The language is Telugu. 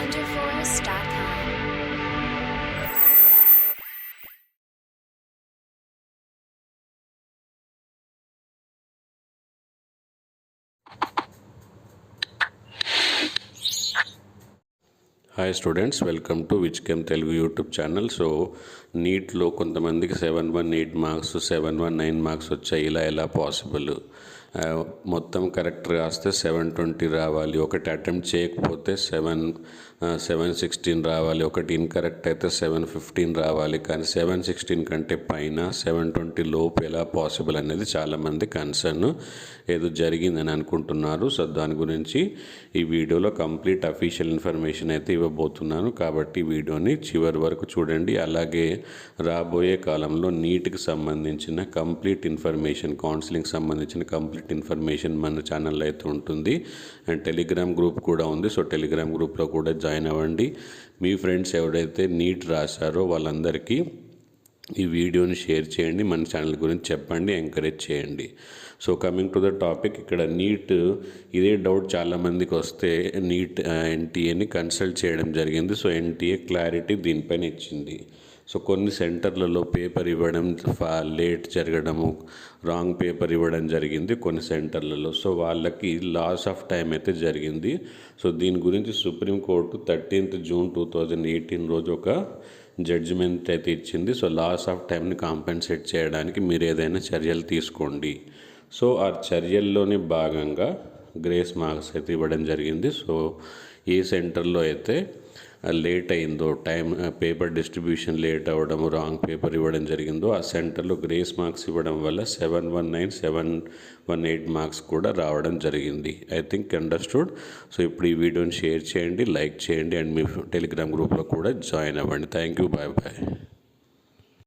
wonderforce.com. Hi students, welcome to విచ్కెమ్ తెలుగు యూట్యూబ్ ఛానల్. సో నీట్లో కొంతమందికి 718 మార్క్స్ 719 మార్క్స్ వచ్చాయి. ఇలా ఎలా పాసిబుల్? మొత్తం కరెక్ట్ రాస్తే 720 రావాలి, ఒకటి అటెంప్ట్ చేయకపోతే 716 రావాలి, ఒకటి ఇన్కరెక్ట్ అయితే 715 రావాలి. కానీ 716 కంటే పైన 720 లోపు ఎలా పాసిబుల్ అనేది చాలామంది కన్సర్న్. ఏదో జరిగిందని అనుకుంటున్నారు. సో దాని గురించి ఈ వీడియోలో కంప్లీట్ అఫీషియల్ ఇన్ఫర్మేషన్ అయితే ఇవ్వబోతున్నాను. కాబట్టి వీడియోని చివరి వరకు చూడండి. అలాగే రాబోయే కాలంలో నీట్కి సంబంధించిన కంప్లీట్ ఇన్ఫర్మేషన్, కౌన్సిలింగ్ సంబంధించిన కంప్లీట్ ఇన్ఫర్మేషన్ మన ఛానల్లో అయితే ఉంటుంది. అండ్ టెలిగ్రామ్ గ్రూప్ కూడా ఉంది. సో టెలిగ్రామ్ గ్రూప్లో కూడా జాయిన్ అవ్వండి. మీ ఫ్రెండ్స్ ఎవరైతే నీట్ రాశారో వాళ్ళందరికీ ఈ వీడియోని షేర్ చేయండి, మన ఛానల్ గురించి చెప్పండి, ఎంకరేజ్ చేయండి. So coming to the topic, ఇక్కడ నీట్ ఇదే డౌట్ చాలామందికి వస్తే నీట్ ఎన్టీఏని కన్సల్ట్ చేయడం జరిగింది. సో ఎన్టీఏ క్లారిటీ దీనిపైన ఇచ్చింది. సో కొన్ని సెంటర్లలో పేపర్ ఇవ్వడం లేట్ జరగడము, రాంగ్ పేపర్ ఇవ్వడం జరిగింది కొన్ని సెంటర్లలో. సో వాళ్ళకి లాస్ ఆఫ్ టైం అయితే జరిగింది. సో దీని గురించి సుప్రీంకోర్టు 13th June 2018 రోజు ఒక జడ్జిమెంట్ అయితే ఇచ్చింది. సో లాస్ ఆఫ్ టైంని కాంపెన్సేట్ చేయడానికి మీరు ఏదైనా చర్యలు తీసుకోండి. సో ఆ చర్యల్లోని భాగంగా గ్రేస్ మార్క్స్ అయితే ఇవ్వడం జరిగింది. సో ఏ సెంటర్లో అయితే లేట్ అయిందో, పేపర్ డిస్ట్రిబ్యూషన్ లేట్ అవ్వడం, రాంగ్ పేపర్ ఇవ్వడం జరిగిందో ఆ సెంటర్లో గ్రేస్ మార్క్స్ ఇవ్వడం వల్ల 719, 718 మార్క్స్ కూడా రావడం జరిగింది. I think understood. సో ఇప్పుడు ఈ వీడియోని షేర్ చేయండి, లైక్ చేయండి, అండ్ మీ టెలిగ్రామ్ గ్రూప్లో కూడా జాయిన్ అవ్వండి. Thank you, bye bye.